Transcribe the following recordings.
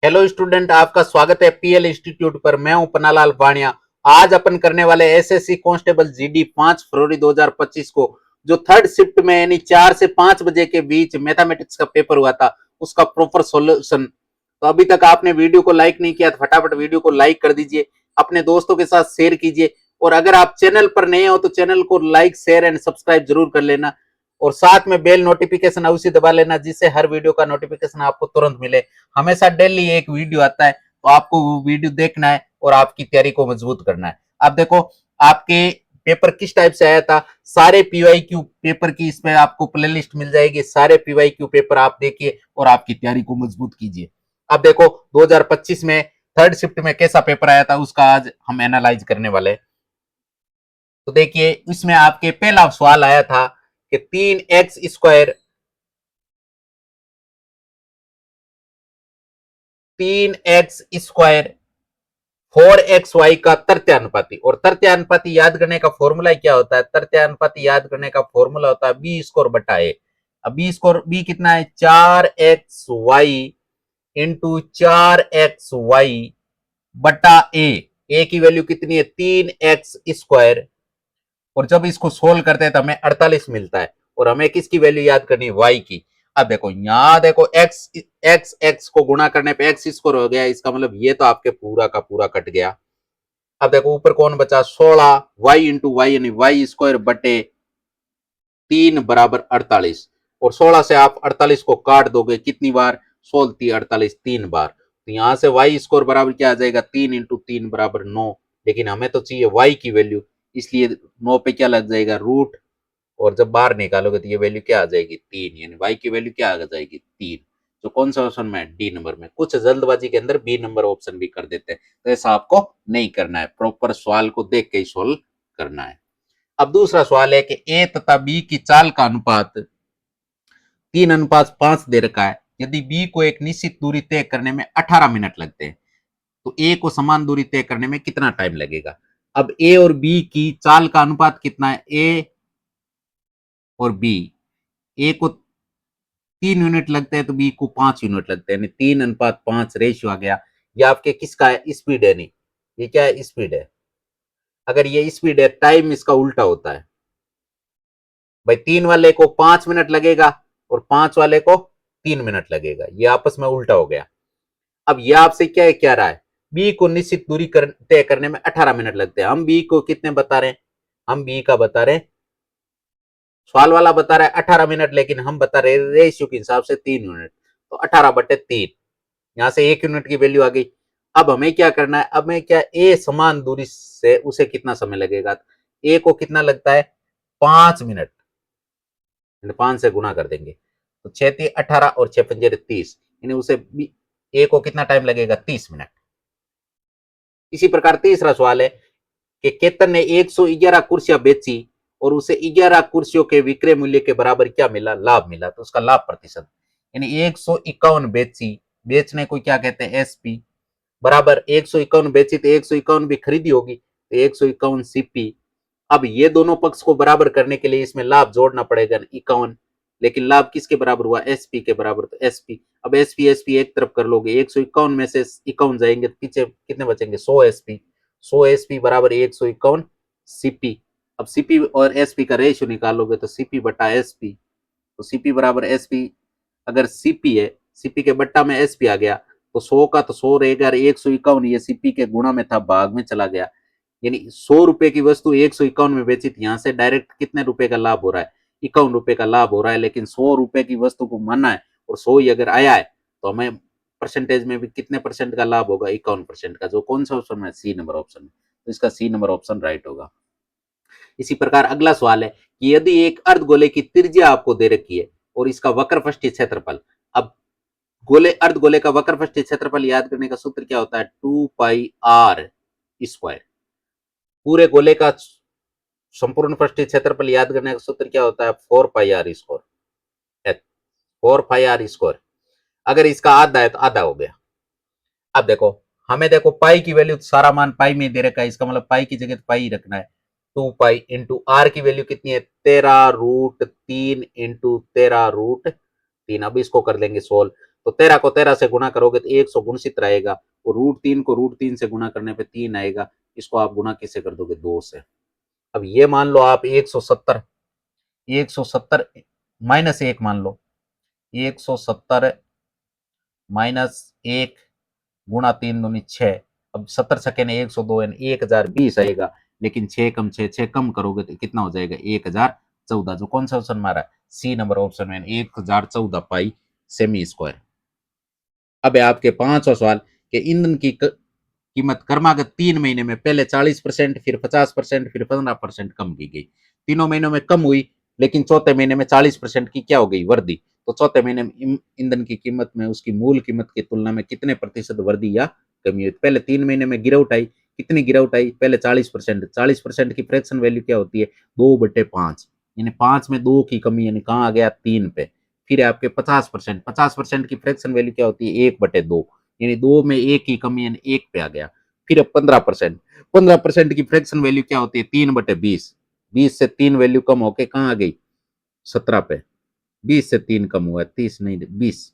Hello student, आपका स्वागत है पीएल इंस्टीट्यूट पर। मैं हूं पन्नालाल बाणिया। आज अपन करने वाले एसएससी कांस्टेबल जीडी 5 फरवरी 2025 को जो थर्ड शिफ्ट में यानी 4 से 5 बजे के बीच मैथमेटिक्स का पेपर हुआ था उसका प्रॉपर सॉल्यूशन। तो अभी तक आपने वीडियो को लाइक नहीं किया तो फटाफट वीडियो को लाइक कर दीजिए, अपने दोस्तों के साथ शेयर कीजिए और अगर आप चैनल पर नए हो तो चैनल को लाइक शेयर एंड सब्सक्राइब जरूर कर लेना और साथ में बेल नोटिफिकेशन अवश्य दबा लेना जिससे हर वीडियो का नोटिफिकेशन आपको तुरंत मिले। हमेशा डेली एक वीडियो आता है तो आपको वो वीडियो देखना है और आपकी तैयारी को मजबूत करना है। अब देखो आपके पेपर किस टाइप से आया था, सारे पीवाईक्यू पेपर की इसमें आपको प्लेलिस्ट मिल जाएगी। सारे पीवाईक्यू पेपर आप देखिए और आपकी तैयारी को मजबूत कीजिए। अब देखो 2025 में थर्ड शिफ्ट में कैसा पेपर आया था उसका आज हम एनालाइज करने वाले हैं। तो देखिए इसमें आपके पहला सवाल आया था कि 3x स्क्वायर 4xy का तृतीयानुपाती। और तृतीयानुपाती याद करने का फॉर्मूला क्या होता है? तृतीयानुपाती याद करने का फॉर्मूला होता है बी स्कोर बटा ए। अब बी स्कोर बी कितना है? 4xy इंटू 4xy बटा ए। ए की वैल्यू कितनी है? 3x square. और जब इसको सोल्व करते हैं तो हमें 48 मिलता है और हमें किसकी वैल्यू याद करनी है? y की। अब देखो यहां देखो x को गुणा करने पे x स्क्वायर हो गया, इसका मतलब ये तो आपके पूरा का पूरा कट गया। अब देखो ऊपर कौन बचा? 16 y इंटू वाई यानी वाई स्क्वायर बटे 3 बराबर 48। और 16 से आप 48 को काट दोगे कितनी बार? 16 48 3 बार। तो यहां से y स्क्वायर बराबर क्या आ जाएगा? 3 इंटू 3 बराबर 9। लेकिन हमें तो चाहिए y की वैल्यू, इसलिए 9 पे क्या लग जाएगा? रूट। और जब बाहर निकालोगे तो ये वैल्यू क्या आ जाएगी? 3, यानी y की वैल्यू क्या आ जाएगी? 3। तो कौन सा ऑप्शन में? डी नंबर में। कुछ जल्दबाजी के अंदर बी नंबर ऑप्शन भी कर देते हैं, तो ऐसा आपको नहीं करना है, प्रॉपर सवाल को देख के ही सोल्व करना है। अब दूसरा सवाल है कि ए तथा बी की चाल का अनुपात 3:5 दे रखा है। यदि बी को एक निश्चित दूरी तय करने में 18 मिनट लगते हैं तो ए को समान दूरी तय करने में कितना टाइम लगेगा? अब ए और बी की चाल का अनुपात कितना है? ए और बी, ए को 3 यूनिट लगते हैं तो बी को 5 यूनिट लगते हैं, 3:5 रेशियो आ गया। ये आपके किसका है? स्पीड है। नहीं, ये क्या है? स्पीड है। अगर ये स्पीड है, टाइम इसका उल्टा होता है भाई। 3 वाले को 5 मिनट लगेगा और 5 वाले को 3 मिनट लगेगा, ये आपस में उल्टा हो गया। अब ये आपसे क्या कह रहा है? बी को निश्चित दूरी तय करने में 18 मिनट लगते हैं। हम बी को कितने बता रहे हैं? हम बी का बता रहे हैं, सवाल वाला बता रहा है 18 मिनट, लेकिन हम बता रहे रेशियो के हिसाब से 3 यूनिट। तो 18/3, यहां से 1 यूनिट की वैल्यू आ गई। अब हमें क्या करना है? अब हमें क्या, ए समान दूरी से उसे कितना समय लगेगा? ए को कितना लगता है? 5 मिनट। 5 से गुना कर देंगे तो 6×3 = 18 और 6×5 = 30, यानी उसे ए को कितना टाइम लगेगा? 30 मिनट। इसी प्रकार तीसरा सवाल है कि केतन ने 111 कुर्सियां बेची और उसे 11 कुर्सियों के विक्रय मूल्य के बराबर क्या मिला? लाभ मिला। तो उसका लाभ प्रतिशत, यानी 151 बेची, बेचने को क्या कहते हैं? एसपी, बराबर 151 बेची तो 151 भी खरीदी होगी तो 151 सीपी। अब ये दोनों पक्ष को बराबर करने के लिए इसमें लाभ जोड़ना पड़ेगा 51, लेकिन लाभ किसके बराबर हुआ? एसपी के बराबर। तो एसपी, अब एसपी एसपी एक तरफ कर लोगे, 151 में से 51 जाएंगे तो पीछे कितने बचेंगे? 100 एसपी। 100 एसपी बराबर 151 सीपी। अब सीपी और एसपी का रेशियो निकालोगे तो सीपी बटा एसपी। तो सीपी बराबर एसपी, अगर सीपी है, सीपी के बट्टा में एसपी आ गया तो 100 का तो 100 रहेगा, 151 ये सीपी के गुणा में था, भाग में चला गया। यानी 100 रुपए की वस्तु 151 में बेची थी, यहां से डायरेक्ट कितने रुपए का लाभ हो रहा है? 51 रुपए का लाभ हो रहा है। लेकिन 100 रुपए की वस्तु को मानना है और 100 ही अगर आया है तो हमें परसेंटेज में भी कितने परसेंट का लाभ होगा? 51% का। जो कौन सा ऑप्शन है? सी नंबर ऑप्शन में। तो इसका सी नंबर ऑप्शन राइट होगा। इसी प्रकार अगला सवाल है कि यदि एक अर्धगोले की त्रिज्या आपको दे रखी है और इसका वक्रपष्टीय क्षेत्रफल, अब गोले अर्धगोले का वक्रपष्टीय क्षेत्रफल याद करने का सूत्र क्या होता है? 2πr²। पूरे गोले का संपूर्ण पृष्ठीय क्षेत्रफल याद करने का सूत्र क्या होता है? 4πr²। 4πr²। अगर इसका आधा है तो आधा हो गया। अब देखो हमें देखो पाई की वैल्यू, सारा मान पाई में दे रखा है, इसका मतलब पाई की जगह पाई रखना है। 2π इंटू आर की वैल्यू कितनी है? 13√3 इंटू 13√3। अब इसको कर लेंगे सोल्व तो 13 को 13 से गुना करोगे तो 100 गुणसित रहेगा, और √3 को √3 से गुना करने पे 3 आएगा। इसको आप गुना किससे कर दोगे? 2 से। अब ये मान लो आप 170, 170 माइनस 1 मान लो, 170 माइनस 1 गुणा 3 दूनी 6। अब 70 सेकेंड 102 यानी 1020 आएगा, लेकिन 6 कम 6, 6 कम करोगे तो कितना हो जाएगा? 1014। जो कौन सा ऑप्शन मारा? सी नंबर ऑप्शन में 1014 पाई सेमी स्क्वायर। अब है आपके पांचवा सवाल कि ईंधन की कीमत क्रमागत 3 महीने में पहले 40%, फिर 50%, फिर 15% कम की गई। तीनों महीनों में कम हुई, लेकिन चौथे महीने में 40% की क्या हो गई? वृद्धि। तो चौथे महीने में ईंधन की कीमत में उसकी मूल कीमत की तुलना में कितने प्रतिशत वृद्धि या कमी हुई? पहले 3 महीने में गिरावट आई, कितनी गिरावट आई? पहले 40%। 40% की फ्रैक्शन वैल्यू क्या होती है? 2/5, यानी 5 में 2 की कमी, यानी कहाँ आ गया? 3 पे। फिर आपके 50%, 50% की फ्रैक्शन वैल्यू क्या होती है? 1/2, यानी 2 में 1 की कमी, यानी 1 पे आ गया। फिर अब 15%, 15% की फ्रैक्शन वैल्यू क्या होती है? 3/20, 20 से 3 वैल्यू कम होके कहाँ आ गई? 17 पे। 20 से 3 कम हुआ, 30 नहीं, 20,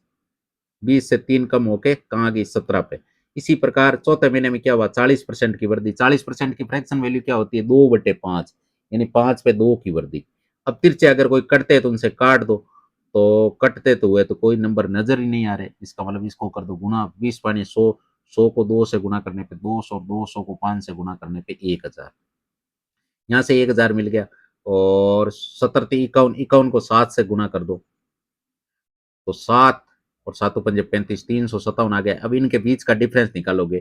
20 से 3 कम होके कहाँ आ गई? 17 पे। इसी प्रकार चौथे महीने में क्या हुआ? 40% की वृद्धि। 40% की फ्रैक्शन वैल्यू क्या होती है? 2/5, यानी 5 पे 2 की वृद्धि। अब तिरछे अगर कोई कटते हैं तो उनसे काट दो, तो कटते तो हुए तो कोई नंबर नजर ही नहीं आ रहे, इसका मतलब इसको कर दो गुना 20 पानी 100, 100 को 2 से गुना करने पे 200, 200 को 5 से गुना करने पे 1000। यहाँ से 1000 मिल गया, और 70 51, 51 को 7 से गुना कर दो तो 7, और 7 पंजे 35, 357 आ गया। अब इनके बीच का डिफरेंस निकालोगे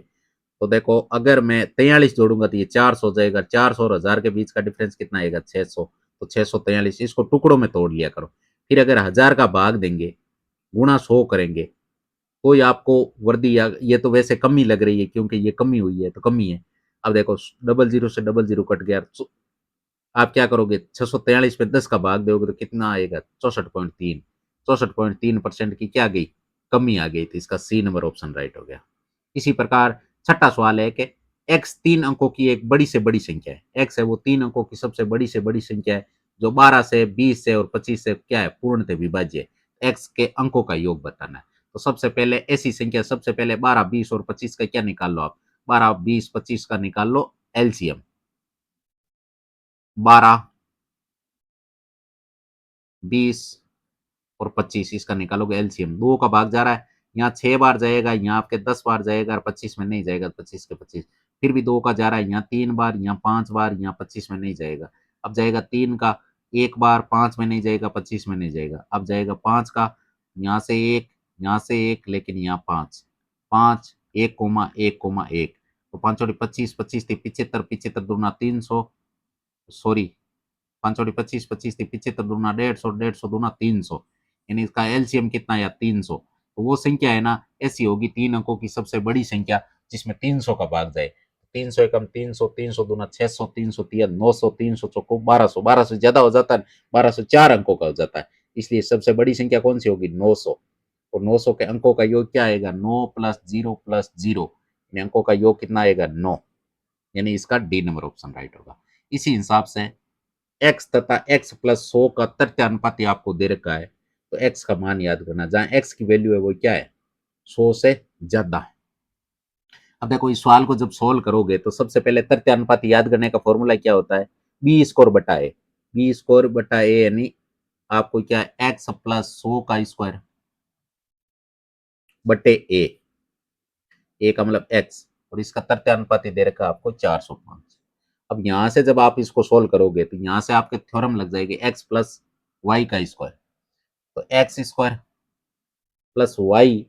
तो देखो, अगर मैं 43 जोड़ूंगा तो ये 400 हो जाएगा। 400 और 1000 के बीच का डिफरेंस कितना आएगा? 600। तो 643, इसको टुकड़ों में तोड़ लिया करो। फिर अगर 1000 का भाग देंगे, गुणा 100 करेंगे, तो ये आपको वृद्धि, या ये तो वैसे कमी लग रही है क्योंकि ये कमी हुई है तो कमी है। अब देखो, डबल जीरो से डबल जीरो कट गया, आप क्या करोगे? 643 पे 10 का भाग दोगे तो कितना आएगा? 64.3। 64.3% की क्या गई? कमी आ गई थी। इसका सी नंबर ऑप्शन राइट हो गया। इसी प्रकार छठा सवाल है कि x 3 अंकों की एक बड़ी से बड़ी संख्या है। x है वो 3 अंकों की सबसे बड़ी से बड़ी संख्या है, जो 12 से 20 से और 25 से क्या है? पूर्णतः विभाज्य है। x के अंकों का योग बताना है। तो सबसे पहले ऐसी संख्या, सबसे पहले 12, 20 और 25 का क्या निकाल लो आप? 12, 20, 25 का निकाल लो एलसीएम। 12, 20 और 25, इसका निकालोगे एलसीएम। दो का भाग जा रहा है, यहाँ 6 बार जाएगा, यहाँ आपके 10 बार जाएगा, और 25 में नहीं जाएगा, 25 के 25। फिर भी 2 का जा रहा है, यहाँ 3 बार, यहाँ 5 बार, यहाँ 25 में नहीं जाएगा। अब जाएगा 3 का 1 बार, 5 में नहीं जाएगा, 25 में नहीं जाएगा। अब जाएगा 5 का, यहाँ से 1, यहाँ से 1, लेकिन यहाँ 5, 5, 1,1,1। तो 5 और 25, 25 थी 75, 75 दूना 300, सॉरी, 5 और 25, 25 थी 75 दूना 150, 150 दूना 300, यानी इसका एलसीएम कितना आया? 300। तो वो संख्या है ना, ऐसी होगी 3 अंकों की सबसे बड़ी संख्या जिसमें 300 का भाग जाए। 300 एकम 300, 300 दूना 600, 300 तिया 900, 300 चौको 1200, 1200 ज्यादा हो जाता है, 1200 4 अंकों का हो जाता है। इसलिए सबसे बड़ी संख्या कौन सी होगी? 900। और 900 के अंकों का योग क्या आएगा? 9 प्लस 0 प्लस 0, अंकों का योग कितना आएगा? 9, यानी इसका डी नंबर ऑप्शन राइट होगा। इसी हिसाब से एक्स तथा एक्स प्लस 100 का तथ्य अनुपात आपको दे रखा है, तो एक्स का मान याद करना, जहां एक्स की वैल्यू है वो क्या है? 100 से ज्यादा है। अब देखो, इस सवाल को जब सोल्व करोगे तो सबसे पहले तथ्य अनुपात याद करने का फॉर्मूला क्या होता है? बी स्कोर बटा ए। बी स्कोर बटा ए, यानी आपको क्या है? एक्स प्लस 100 का स्क्वायर बटे ए। ए का मतलब एक्स, और इसका तथ्य अनुपात दे रखा है आपको 405। अब यहां से जब आप इसको सोल्व करोगे तो यहां से आपके थ्योरम लग जाएगी एक्स प्लस वाई का स्क्वायर। तो X square plus Y,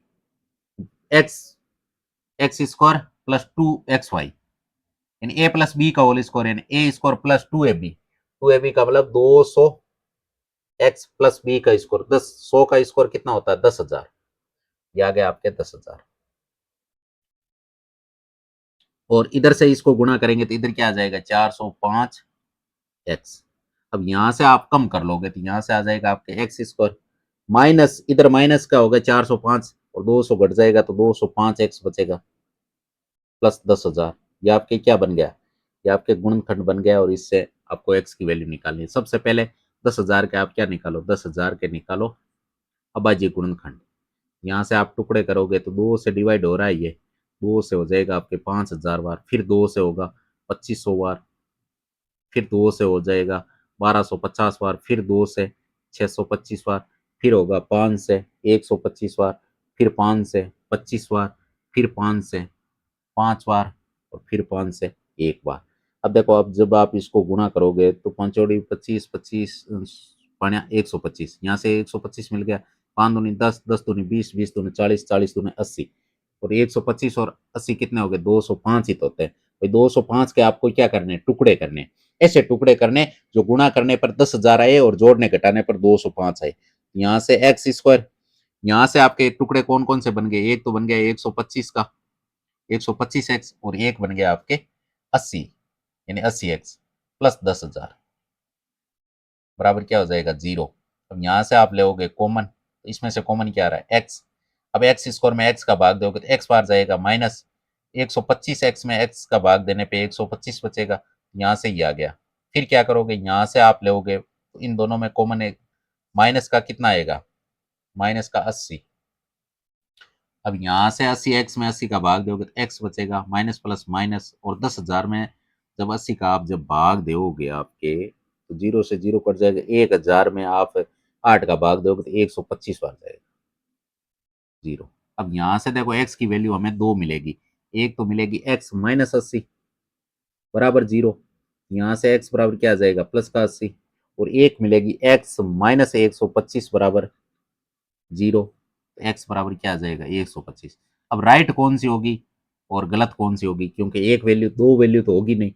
X, X square plus 2xy, यानी ए प्लस बी का होल स्क्वायर, यानी A square plus 2ab। 2ab का मतलब 200 एक्स प्लस बी का स्क्वायर। 100 का स्क्वायर कितना होता है? 10,000। ये आ गया आपके 10,000। और इधर से इसको गुणा करेंगे तो इधर क्या आ जाएगा? 405 एक्स। अब यहां से आप कम कर लोगे तो यहां से आ जाएगा आपके एक्स स्क्वायर, माइनस इधर माइनस का होगा 405, और 200 घट जाएगा तो 205 एक्स बचेगा, प्लस 10,000। ये आपके क्या बन गया? ये आपके गुणनखंड बन गया, और इससे आपको एक्स की वैल्यू निकालनी है। सबसे पहले 10,000 के आप क्या निकालो? 10,000 के निकालो अभाज्य गुणनखंड। यहाँ से आप टुकड़े करोगे तो 2 से डिवाइड हो रहा है, ये 2 से हो जाएगा आपके 5,000 बार, फिर 2 से होगा 2500 बार, फिर 2 से हो जाएगा 1250 बार, फिर 2 से 625 बार, फिर होगा 5 से 125 बार, फिर 5 से 25 बार, फिर 5 से 5 बार, और फिर 5 से 1 बार। अब देखो, अब जब आप इसको गुणा करोगे तो 5 25 25 पाँया 125, यहाँ से 125 मिल गया, 5 दूनी 10, 10 दूनी 20, 20 दूनी 40, 40 दूनी 80, और 125 और 80 कितने हो गए, 205 ही तो होते हैं भाई। 205 के आपको क्या करने, टुकड़े करने, ऐसे टुकड़े करने जो गुणा करने पर 10,000 आए और जोड़ने घटाने पर 205 आए। यहाँ से एक्स स्क्वायर, यहाँ से आपके टुकड़े कौन कौन से बन गए, एक तो बन गया 125 का, 125x, और एक बन गया आपके 80, यानी 80x प्लस 10,000 बराबर क्या हो जाएगा, 0। अब यहाँ से आप लोगे कॉमन, तो इसमें से कॉमन क्या आ रहा है, x। अब एक्स स्क्वायर में x का भाग दोगे तो x बार जाएगा, माइनस 125x में x का भाग देने पे 125 बचेगा, यहाँ से ही आ गया। फिर क्या करोगे, यहाँ से आप लोगे तो इन दोनों में कॉमन है, माइनस का कितना आएगा, माइनस का 80। अब यहाँ से 80x में 80 का भाग दोगे तो x बचेगा, माइनस प्लस माइनस, और 10,000 में जब 80 का आप जब भाग दोगे आपके, तो 0 से 0 कट जाएगा, 1,000 में आप 8 का भाग दोगे तो 125 बार जाएगा, 0। अब यहाँ से देखो x की वैल्यू हमें 2 मिलेगी, एक तो मिलेगी x माइनस 80 बराबर 0, यहाँ से x बराबर क्या आ जाएगा, प्लस का 80, और एक मिलेगी x माइनस 125 बराबर 0, एक्स बराबर क्या आ जाएगा, 125। अब राइट कौन सी होगी और गलत कौन सी होगी, क्योंकि एक वैल्यू, दो वैल्यू तो होगी नहीं,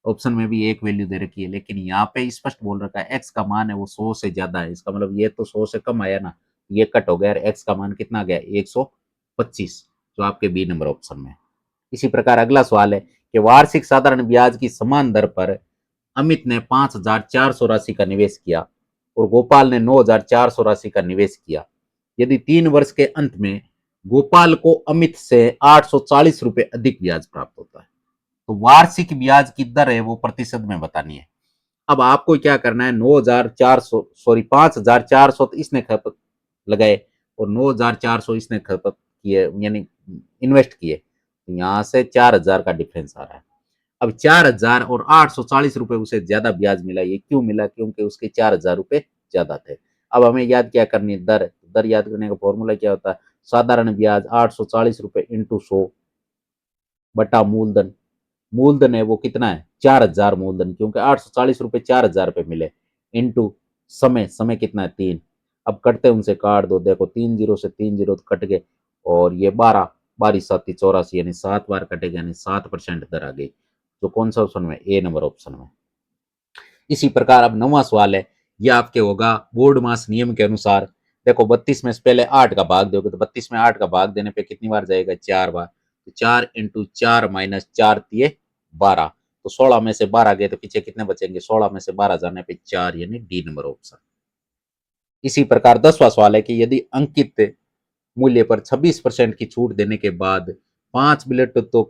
ऑप्शन में भी एक वैल्यू दे रखी है, लेकिन यहाँ पे स्पष्ट बोल रखा है एक्स का मान है वो 100 से ज्यादा है, इसका मतलब ये तो 100 से कम आया ना, ये कट हो गया, एक्स का मान कितना गया, 125, जो आपके बी नंबर ऑप्शन में। इसी प्रकार अगला सवाल है कि वार्षिक साधारण ब्याज की समान दर पर अमित ने 5,400 राशि का निवेश किया और गोपाल ने 9,400 राशि का निवेश किया। यदि 3 वर्ष के अंत में गोपाल को अमित से 840 रुपए अधिक ब्याज प्राप्त होता है, तो वार्षिक ब्याज की दर है वो प्रतिशत में बतानी है। अब आपको क्या करना है, 9,400 सॉरी 5,400 तो इसने खपत लगाए और 9,400 इसने खपत किए, यानी इन्वेस्ट किए, तो यहां से 4,000 का डिफरेंस आ रहा है। अब 4,000 और 840 रुपए उसे ज्यादा ब्याज मिला, ये क्यों मिला, क्योंकि उसके 4,000 रुपए ज्यादा थे। अब हमें याद क्या करनी है, दर, दर याद करने का फॉर्मूला क्या होता है, साधारण ब्याज 840 रुपए इंटू 100 बटा मूलधन, मूलधन है वो कितना है, 4,000 मूलधन, क्योंकि 840 रुपए 4,000 रुपए मिले, इंटू समय, समय कितना है 3। अब कटते उनसे काट दो, देखो 3 जीरो से 3 जीरो कट गए, और ये 12, 12 7 84, यानी 7 बार कटेगा, यानी 7% दर आ गई, तो कौन सा ऑप्शन में, ए नंबर ऑप्शन में। इसी प्रकार अब 9वां सवाल है, यह आपके होगा बोर्ड मास नियम के अनुसार। देखो 32 में से पहले 8 का भाग दोगे तो 32 में 8 का भाग देने पे कितनी बार जाएगा, 4 बार, तो 4 इंटू 4 माइनस 4 दिए 12, तो 16 में से 12 गए तो पीछे कितने बचेंगे, 16 में से 12 जाने पे 4, यानी डी नंबर ऑप्शन। इसी प्रकार 10वां सवाल है कि यदि अंकित मूल्य पर 26% की छूट देने के बाद 5 बुलेट तो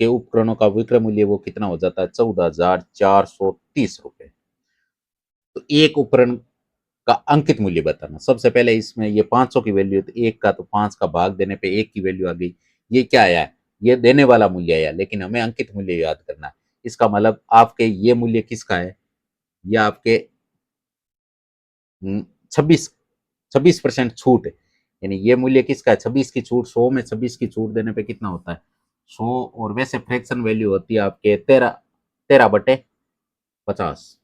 के उपकरणों का विक्रय मूल्य वो कितना हो जाता है, 14,430 रुपए। तो एक उपकरण का अंकित मूल्य बताना, सबसे पहले इसमें ये 500 की वैल्यू है, तो एक का तो 5 का भाग देने पे एक की वैल्यू आ गई, ये क्या आया है, ये देने वाला मूल्य आया, लेकिन हमें अंकित मूल्य याद करना है। इसका मतलब आपके ये मूल्य किसका है, ये आपके 26 26% छूट है, यानी ये मूल्य किसका है, 26 की छूट, 100 में 26 की छूट देने पे कितना होता है, 100, और वैसे फ्रैक्शन वैल्यू होती है आपके 13, 13/50,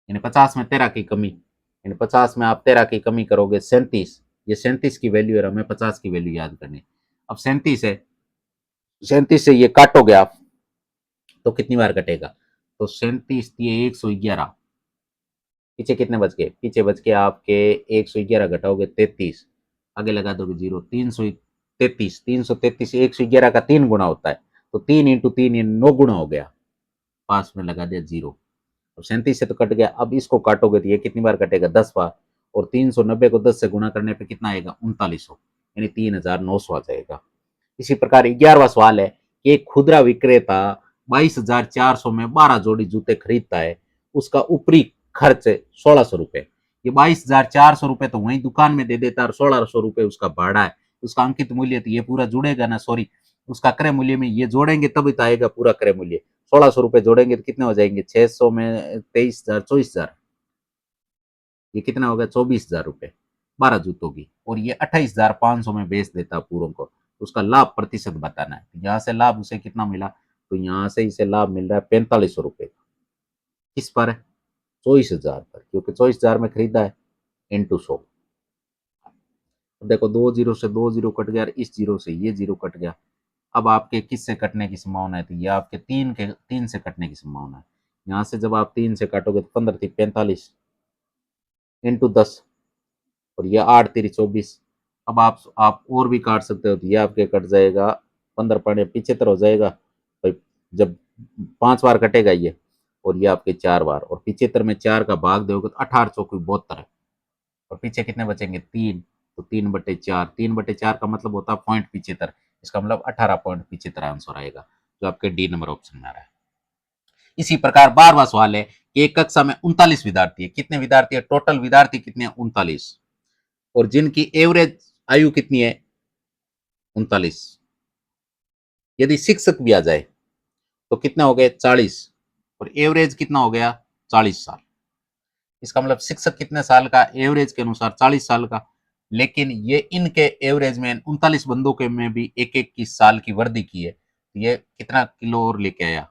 यानी 50 में 13 की कमी, यानी 50 में आप 13 की कमी करोगे 37, ये 37 की वैल्यू है, हमें 50 की वैल्यू याद करनी। अब 37 है, 37 से ये काटोगे आप तो कितनी बार कटेगा, तो 37 दिए 111, पीछे कितने बच गए, पीछे बच के आपके 111 घटाओगे 33, आगे लगा दोगे 0, 333, 333 111 का 3 गुना होता है, तो 3 इंटू 3 ये 9 गुना हो गया, पास में लगा दिया 0। अब 37 से तो कट गया, अब इसको काटोगे तो ये कितनी बार कटेगा, 10 बार, और 390 को 10 से गुना करने पे कितना आएगा, 3900, यानी 3,900 आ जाएगा। इसी प्रकार 11वां सवाल है कि एक खुदरा विक्रेता 22,400 में 12 जोड़ी जूते खरीदता है, उसका ऊपरी खर्च 1,600 रुपए, ये 22,400 रुपए तो वही दुकान में दे देता और 1,600 रुपए उसका भाड़ा है, उसका अंकित मूल्य, तो ये पूरा जुड़ेगा ना, सॉरी उसका क्रय मूल्य में ये जोड़ेंगे तभी तो आएगा पूरा क्रय मूल्य। 1,600 रुपए जोड़ेंगे तो कितने हो जाएंगे, 600 में 23,000, 24,000, ये कितना हो गया, 24,000 रुपए 12 जूतों की, और ये 28,500 में बेच देता पूरों को। उसका लाभ प्रतिशत बताना है, यहाँ से लाभ उसे कितना मिला, तो यहाँ से इसे लाभ मिल रहा है 4500 रुपए। किस पर, 24,000 पर, क्योंकि 24,000 में खरीदा है, इंटू 100। देखो 2 जीरो से 2 जीरो कट गया, इस जीरो से ये जीरो कट गया। अब आपके किस से कटने की संभावना है, तो ये आपके तीन से कटने की संभावना है। यहाँ से जब आप 3 से काटोगे तो 15 थी 45 इंटू 10, और ये 8 3 24। अब आप और भी काट सकते हो, तो ये आपके कट जाएगा 15 75 हो जाएगा भाई, जब 5 बार कटेगा ये, और ये आपके 4 बार, और 75 में 4 का भाग दोगे तो 18 चौकी 72 है, और पीछे कितने बचेंगे, 3, तो 3/4, 3/4 का मतलब होता है 0.75, इसका मतलब 18.75 आंसर आएगा, जो आपके डी नंबर ऑप्शन में आ रहा है। इसी प्रकार 12वां सवाल है कि एक कक्षा में 39 विद्यार्थी है, कितने विद्यार्थी है, टोटल विद्यार्थी कितने हैं, 39, और जिनकी एवरेज आयु कितनी है, 39। यदि शिक्षक भी आ जाए तो कितना हो गए, 40, और एवरेज कितना हो गया, 40 साल। इसका मतलब शिक्षक कितने साल का, एवरेज के अनुसार 40 साल का, लेकिन ये इनके एवरेज में 39 बंदों के में भी एक एक की साल की वृद्धि की है, तो ये कितना किलो और लेके आया,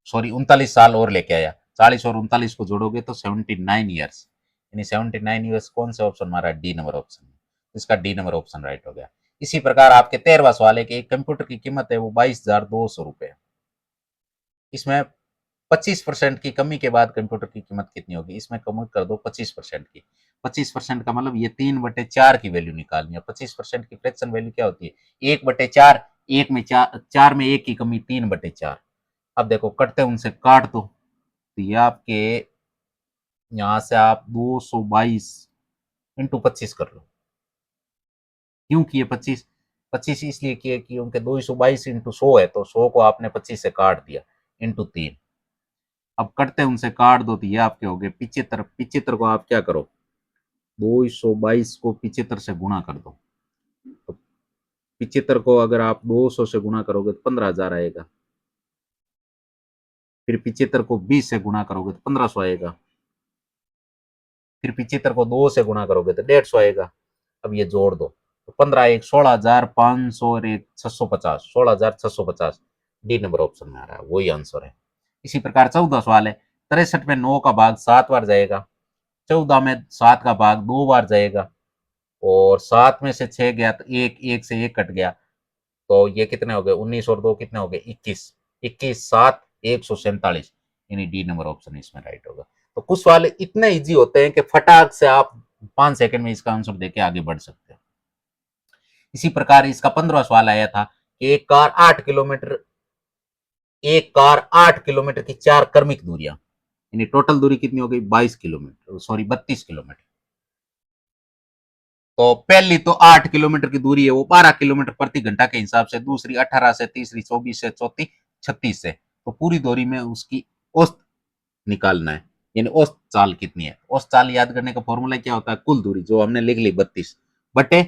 सॉरी 39 साल और लेके आया, 40 और 39 को जोड़ोगे तो 79 ईयर्स, यानी 79 ईयर्स कौन से ऑप्शन हमारा, डी नंबर ऑप्शन, इसका डी नंबर ऑप्शन राइट हो गया। इसी प्रकार आपके 13वां सवाल है कि एक कंप्यूटर की कीमत है वो 22,200 रुपए, इसमें 25% की कमी के बाद कंप्यूटर की कीमत कितनी होगी, इसमें कमी कर दो 25% की। 25% का मतलब ये 3/4 की वैल्यू निकालनी है। 25% की फ्रैक्शन वैल्यू क्या होती है, 1/4, एक में चार में एक की कमी, 3/4। अब देखो कटते उनसे काट दो, तो ये आपके यहाँ से आप 222 इंटू 25 कर लो। क्यों किए 25, 25 इसलिए किए कि उनके 222 इंटू 100 है, तो 100 को आपने 25 से काट दिया, इंटू 3। अब कटते उनसे काट दो, तो ये आपके हो गए 75। 75 को आप क्या करो, 222 को 75 से गुणा कर दो, तो 75 को अगर आप 200 से गुणा करोगे तो 15,000 आएगा, फिर 75 को 20 से गुणा करोगे तो 1500 आएगा, फिर 75 को 2 से गुणा करोगे तो 150 आएगा। अब ये जोड़ दो, तो 15 एक 16,500 और एक 650, 16,650 डी नंबर ऑप्शन में आ रहा है, वही आंसर है। इसी प्रकार 14 सवाल है, 63 में 9 का भाग 7 बार जाएगा, 14 में 7 का भाग 2 बार जाएगा, और 7 में से 6 गया तो एक, एक से एक कट गया, तो ये कितने हो गए, 19 और 2 कितने हो गए, 21, 21 7 147, यानी डी नंबर ऑप्शन इसमें राइट होगा। तो कुछ सवाल इतने इजी होते हैं कि फटाक से आप 5 सेकंड में इसका आंसर देके आगे बढ़ सकते हैं। इसी प्रकार इसका 15वां सवाल आया था कि एक कार 8 किलोमीटर की 4 क्रमिक दूरियां, यानी टोटल दूरी कितनी हो गई, 22 किलोमीटर, सॉरी 32 किलोमीटर। तो पहली तो 8 किलोमीटर की दूरी है वो 12 किलोमीटर प्रति घंटा के हिसाब से, दूसरी 18 से, तीसरी 24 से, चौथी 36 से, तो पूरी दूरी में उसकी औसत निकालना है, यानी औसत चाल कितनी है। औसत चाल याद करने का फॉर्मूला क्या होता है, कुल दूरी जो हमने लिख ली 32 बटे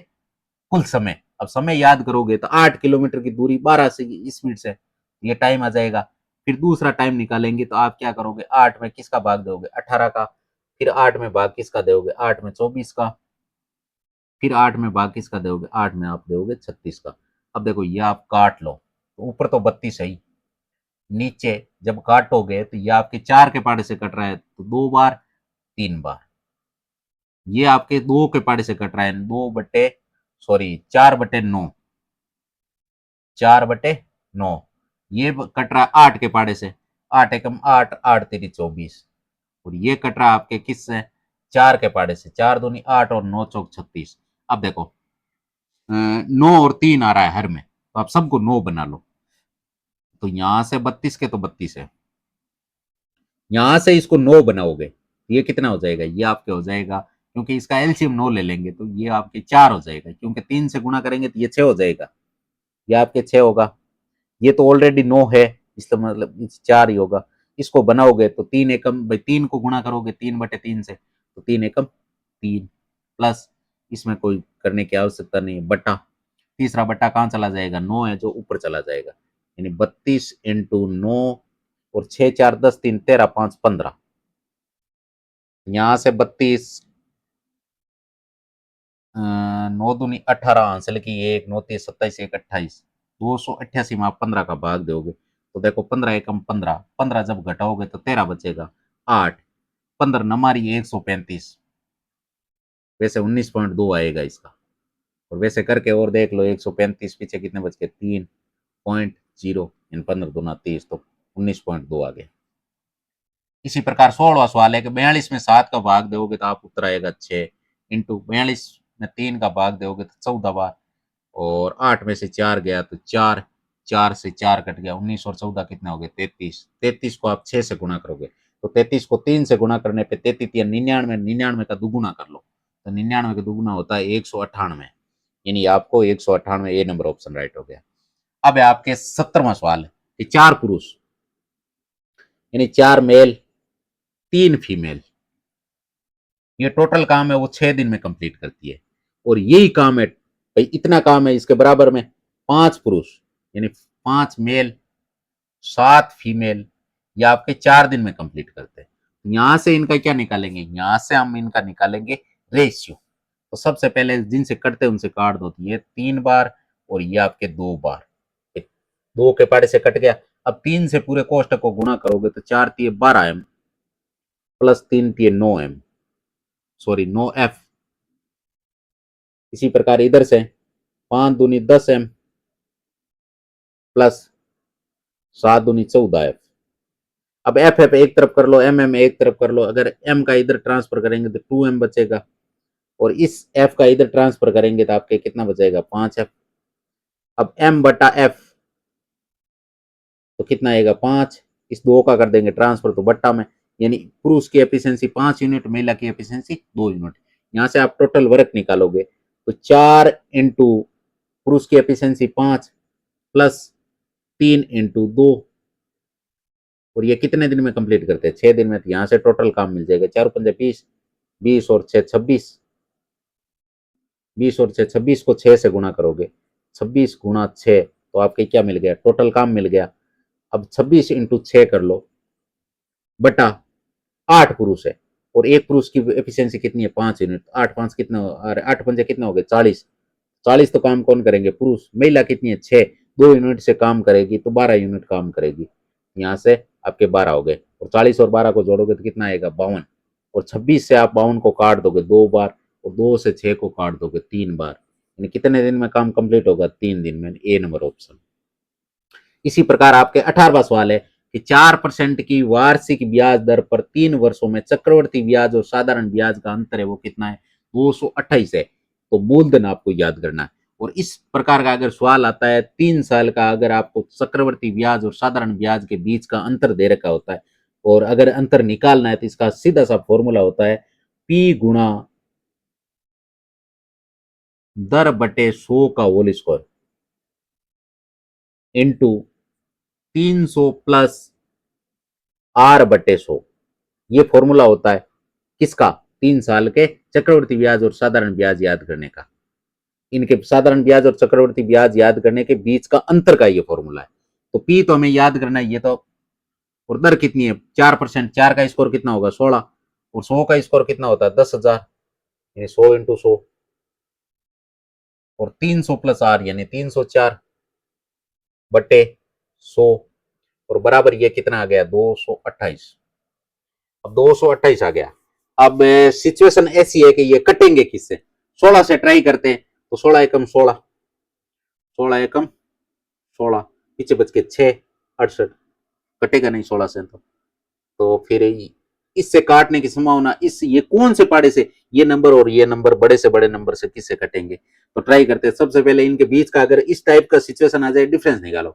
कुल समय। अब समय याद करोगे तो 8 किलोमीटर की दूरी 12 से स्पीड से, ये टाइम आ जाएगा। फिर दूसरा टाइम निकालेंगे तो आप क्या करोगे, 8 में किसका भाग दोगे, 18 का, फिर 8 में भाग किसका दोगे, 8 में 24 का, फिर 8 में भाग किसका दोगे, 8 में आप दोगे 36 का। अब देखो ये आप काट लो, तो ऊपर तो 32 है ही, नीचे जब काटोगे तो ये आपके 4 के पाड़े से कट रहा है, तो 2 बार 3 बार, ये आपके 2 के पाड़े से कट रहा है, 4/9, 4/9, ये कट रहा है 8 के पाड़े से, 8 एकम 8, 8 तेरी 24, और ये कट रहा है आपके किससे, 4 के पाड़े से, 4 दूनी 8 और 9 चौक 36। अब देखो 9 और 3 आ रहा है हर में, तो आप सबको 9 बना लो, तो यहां से 32 के तो 32 है, यहां से इसको 9 बनाओगे, ये कितना हो जाएगा, ये आपके हो जाएगा, क्योंकि इसका एलसीएम 9 ले लेंगे तो ये आपके 4 हो जाएगा, क्योंकि 3 से गुणा करेंगे तो ये 6 हो जाएगा, ये आपके 6 होगा, ये तो ऑलरेडी 9 है, इसका मतलब 4 ही होगा। इसको बनाओगे तो 3 एकम भाई 3 को गुणा करोगे 3/3 से, तो 3 एकम 3 प्लस इसमें कोई करने की आवश्यकता नहीं है, बटा तीसरा बटा कहाँ चला जाएगा, 9 है जो ऊपर चला जाएगा, यानी 32 इंटू 9 और 6 4 10 3 13 5 15, यहां से 32 9 दूनी 18 हासिल की, एक 9 3 27 1 28, 288 में आप 15 का भाग दोगे तो देखो 15 एकम 15, 15 जब घटाओगे तो 13 बचेगा, 8 15 नमारी 135, वैसे 19.2 आएगा इसका, और वैसे करके और देख लो 135 पीछे कितने बच गए 3.0, इन 15 दूना 30, तो 19.2 आ गया। इसी प्रकार 16वां सवाल है कि 42 में 7 का भाग दोगे तो आप उत्तर आएगा 6, इंटू 42 में 3 का भाग दोगे तो 14 बार, और 8 में से 4 गया तो 4, 4 से 4 कट गया, 19 और 14 कितने हो गए 33, 33 को आप 6 से गुणा करोगे तो 33 को 3 से गुणा करने पे 33 या 99, 99 का दुगुना कर लो तो 99 का दुगुना होता है 198, यानी आपको 198 ए नंबर ऑप्शन राइट हो गया। अब है आपके 70वां सवाल है कि 4 पुरुष यानी 4 मेल 3 फीमेल, ये टोटल काम है वो 6 दिन में कंप्लीट करती है, और यही काम है भाई, इतना काम है इसके बराबर में 5 पुरुष यानी 5 मेल 7 फीमेल, या आपके 4 दिन में कंप्लीट करते हैं। यहां से इनका क्या निकालेंगे, यहां से हम इनका निकालेंगे रेशियो। तो सबसे पहले जिनसे कटते हैं उनसे काट दो, तो ये 3 बार और ये आपके 2 बार, 2 के पाड़े से कट गया। अब 3 से पूरे कोष्टक को गुणा करोगे तो 4 तिये 12 एम प्लस 3 तिये 9 एम, सॉरी 9 एफ। इसी प्रकार इधर से 5 दूनी 10 एम प्लस 7 दूनी 14 एफ। अब एफ एफ एक तरफ कर लो, एम एम एक तरफ कर लो, अगर एम का इधर ट्रांसफर करेंगे तो 2 एम बचेगा, और इस एफ का इधर ट्रांसफर करेंगे तो आपके कितना बचेगा 5 एफ। अब एम बटा एफ तो कितना आएगा 5, इस 2 का कर देंगे ट्रांसफर तो बट्टा में, यानी पुरुष की एफिशिएंसी 5 यूनिट, महिला की एफिशिएंसी 2 यूनिट। यहां से आप टोटल वर्क निकालोगे तो 4 इंटू पुरुष की एफिशिएंसी 5 प्लस 3 इंटू 2, और ये कितने दिन में कंप्लीट करते हैं 6 दिन में, तो यहां से टोटल काम मिल जाएगा 4 पंजे 20, 20 और 6 26, 20 और 6 26 को 6 से गुणा करोगे, 26 गुणा 6 तो आपके क्या मिल गया टोटल काम मिल गया। अब 26 इंटू 6 कर लो बटा 8 पुरुष है, और एक पुरुष की एफिशिएंसी कितनी है 5 यूनिट, 8 5 कितना, 8 पंजे कितना हो गए 40, 40 तो काम कौन करेंगे पुरुष, महिला कितनी है 6, 2 यूनिट से काम करेगी तो 12 यूनिट काम करेगी, यहाँ से आपके 12 हो गए, और 40 और 12 को जोड़ोगे तो कितना आएगा 52, और 26 से आप 52 को काट दोगे 2 बार, और 2 से 6 को काट दोगे 3 बार, यानी कितने दिन में काम कंप्लीट होगा 3 दिन में, ए नंबर ऑप्शन। इसी प्रकार आपके 18वां सवाल है कि 4% की वार्षिक ब्याज दर पर 3 वर्षों में चक्रवर्ती ब्याज और साधारण ब्याज का अंतर है वो कितना है 228 है, तो मूलधन आपको याद करना है। और इस प्रकार का अगर सवाल आता है 3 साल का, अगर आपको चक्रवर्ती ब्याज और साधारण ब्याज के बीच का अंतर दे रखा होता है, और अगर अंतर निकालना है तो इसका सीधा सा फॉर्मूला होता है पी गुणा दर बटे 100 का whole square into 300 plus R बटे 100, ये फॉर्मूला होता है किसका 3 साल के चक्रवर्ती ब्याज और साधारण ब्याज याद करने का, इनके साधारण ब्याज और चक्रवर्ती ब्याज याद करने के बीच का अंतर का ये फॉर्मूला है। तो पी तो हमें याद करना है, ये तो, और दर कितनी है 4%, 4 का स्कोर कितना होगा 16, और 100 का स्कोर कितना होता है 10,000, यानी 100 इंटू 100, और 300 प्लस आर यानी 304 बटे 100, और बराबर ये कितना आ गया 228। अब 228 आ गया। अब सिचुएशन ऐसी है कि ये कटेंगे किससे, 16 से ट्राई करते हैं, तो 16 एकम 16, 16 एकम 16, पीछे बच के 6 68, कटेगा नहीं 16 से, तो फिर इससे काटने की संभावना, इस ये कौन से पाड़े से ये नंबर और ये नंबर बड़े से बड़े नंबर से किससे कटेंगे, तो ट्राई करते हैं। सबसे पहले इनके बीच का अगर इस टाइप का सिचुएशन आ जाए, डिफरेंस निकालो,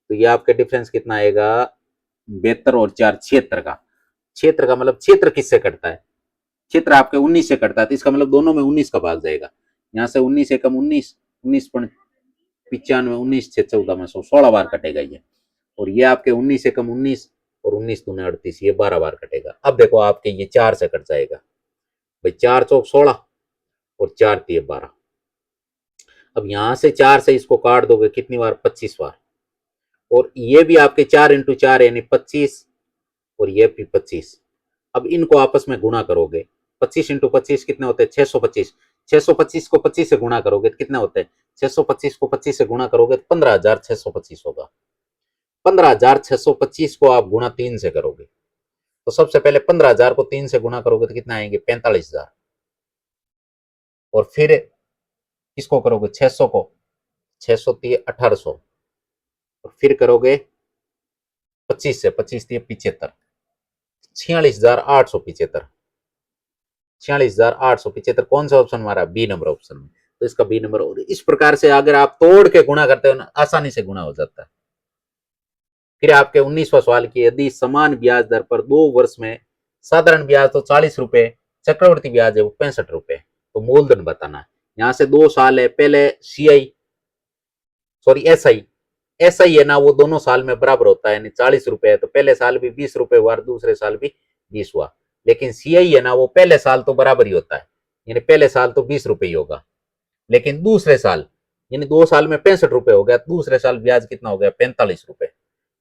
तो ये आपका डिफरेंस कितना आएगा 72 और 4 76 का, क्षेत्र का मतलब क्षेत्र किससे कटता है, क्षेत्र आपके 19 से कटता है, तो इसका मतलब दोनों में 19 का भाग जाएगा, यहाँ से 19 एकम 19, 19.95, 19 6 14 में 16 बार कटेगा ये, और ये आपके 19 एकम 19 और 19 दूने 38, ये 12 बार कटेगा। अब देखो आपके ये 4 से कट जाएगा, भाई 4 चौक 16 और 4 तिये 12। अब यहां से 4 से इसको काट दोगे कितनी बार, 25 बार। और ये भी आपके 4 इंटू 4 यानी 25 और ये भी 25। अब इनको आपस में गुणा करोगे, 25 इंटू 25 कितने होते हैं, 625। 625 को 25 से गुणा करोगे तो कितने होते हैं, 625 को 25 से गुणा करोगे तो 15,625 होगा। 15,625 को आप गुणा 3 से करोगे तो सबसे पहले 15,000 को 3 से गुणा करोगे तो कितना आएंगे, 45,000। और फिर किसको करोगे, 600 को, 600 दिए 1800। और फिर करोगे 25 से, 25 दिए 75, 46,875। 46,875 कौन सा ऑप्शन हमारा, बी नंबर ऑप्शन में। तो इसका बी नंबर। और इस प्रकार से अगर आप तोड़ के गुणा करते हो ना, आसानी से गुणा हो जाता है। फिर आपके 19वां सवाल की, यदि समान ब्याज दर पर 2 वर्ष में साधारण ब्याज तो 40 रुपए, चक्रवर्ती ब्याज है वो 65 रुपए, तो मूलधन बताना है। यहां से 2 साल है, पहले सीआई सॉरी एसआई है ना, वो दोनों साल में बराबर होता है, यानी 40 रुपए है तो पहले साल भी 20 रुपए हुआ, दूसरे साल भी 20 हुआ। लेकिन सीआई है ना, वो पहले साल तो बराबर ही होता है, यानी पहले साल तो 20 रुपए ही होगा। लेकिन दूसरे साल यानी 2 साल में 65 रुपए हो गया, दूसरे साल ब्याज कितना हो गया, 45 रुपए।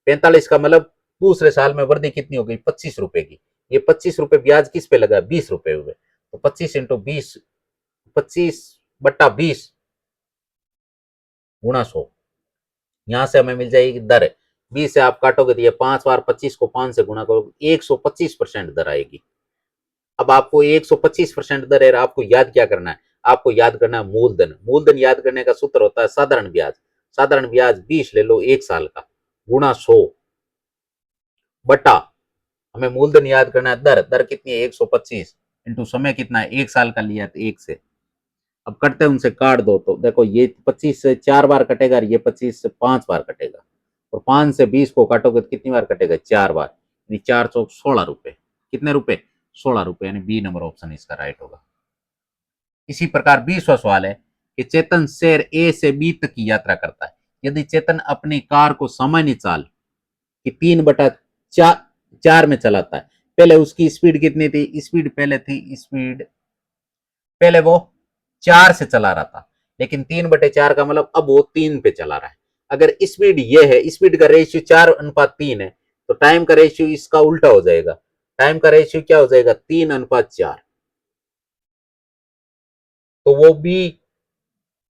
45 का मतलब दूसरे साल में वृद्धि कितनी हो गई, 25 रुपए की। ये 25 रुपए ब्याज किस पे लगा, 20 रुपए हुए। तो 25 इंटू 20, 25/20 गुणा 100। यहां से हमें मिल जाएगी दर। 20 से आप काटोगे तो ये 5 बार 25 को 5 से गुणा करोगे 125% दर आएगी। अब आपको 125% दर है, आपको याद क्या करना है, आपको याद करना है मूलधन। मूलधन याद करने का सूत्र होता है साधारण ब्याज। साधारण ब्याज 20 ले लो 1 साल का, गुणा 100 बटा, हमें मूलधन याद करना है दर। दर कितनी है, 125 इंटू समय कितना है, 1 साल का लिया तो 1 से। अब कटते उनसे काट दो तो देखो ये 25 से 4 बार कटेगा, ये 25 से 5 बार कटेगा। और 5 से 20 को काटोगे तो कितनी बार कटेगा, 4 बार, यानी 4 चौक 16 रुपए। कितने रुपए, 16 रुपए, यानी बी नंबर ऑप्शन इसका राइट होगा। इसी प्रकार 20वां सवाल है कि चेतन शहर ए से बी तक की यात्रा करता है। यदि चेतन अपनी कार को सामान्य चाल की 3/4 में चलाता है। पहले उसकी स्पीड कितनी थी, स्पीड पहले थी, स्पीड पहले वो 4 से चला रहा था, लेकिन 3/4 का मतलब अब वो 3 पे चला रहा है। अगर स्पीड ये है, स्पीड का रेशियो 4:3 है, तो टाइम का रेशियो इसका उल्टा हो जाएगा। टाइम का रेशियो क्या हो जाएगा, 3:4। तो वो बी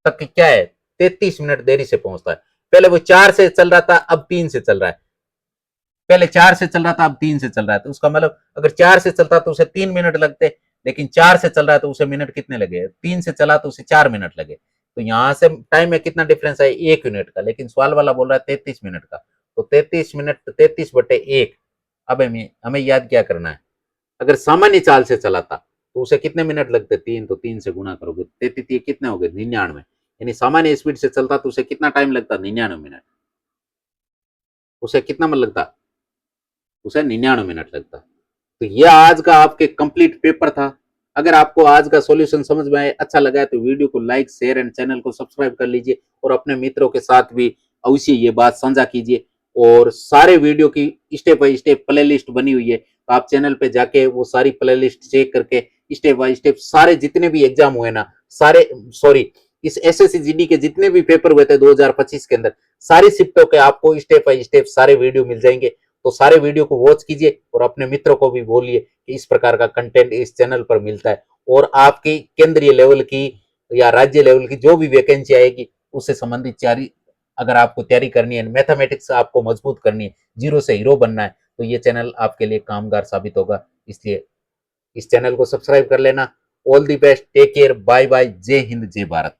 तक क्या है, 33 मिनट देरी से पहुंचता है। पहले वो 4 से चल रहा था, अब 3 से चल रहा है। पहले 4 से चल रहा था, अब 3 से चल रहा है। तो उसका मतलब अगर 4 से चलता तो उसे 3 मिनट लगते, लेकिन 4 से चल रहा है तो उसे मिनट कितने लगे, 3 से चला तो उसे 4 मिनट लगे। तो यहां से टाइम में कितना डिफरेंस है, 1 मिनट का। लेकिन सवाल वाला बोल रहा है 33 मिनट का, तो 33 मिनट 33/1। अब हमें याद क्या करना है, अगर सामान्य चाल से चलाता तो उसे कितने मिनट लगते, 3, तो 3 से गुणा करोगे 33 कितने हो गए, 99। यानी सामान्य स्पीड से चलता तो उसे कितना टाइम लगता, 99 मिनट। उसे कितना मन लगता, उसे 99 मिनट लगता। तो ये आज का आपके कंप्लीट पेपर था। अगर आपको आज का सॉल्यूशन समझ में आए, अच्छा लगा है तो वीडियो को लाइक शेयर एंड चैनल को सब्सक्राइब कर लीजिए और अपने मित्रों के साथ भी अवश्य ये बात साझा कीजिए। और सारे वीडियो की step by step play list बनी हुई है, तो आप चैनल पे जाके वो सारी प्ले लिस्ट चेक करके स्टेप बाय स्टेप सारे जितने भी एग्जाम हुए ना, सारे सॉरी इस एसएससी जीडी के जितने भी पेपर हुए थे 2025 के अंदर, सारी शिफ्टों के आपको स्टेप बाय स्टेप सारे वीडियो मिल जाएंगे। तो सारे वीडियो को वॉच कीजिए और अपने मित्रों को भी बोलिए कि इस प्रकार का कंटेंट इस चैनल पर मिलता है। और आपकी केंद्रीय लेवल की या राज्य लेवल की जो भी वैकेंसी आएगी उससे संबंधित तैयारी, अगर आपको तैयारी करनी है, मैथमेटिक्स आपको मजबूत करनी है, जीरो से हीरो बनना है, तो ये चैनल आपके लिए कामगार साबित होगा। इसलिए इस चैनल को सब्सक्राइब कर लेना। All the best, take care, bye bye, जय हिंद जय भारत।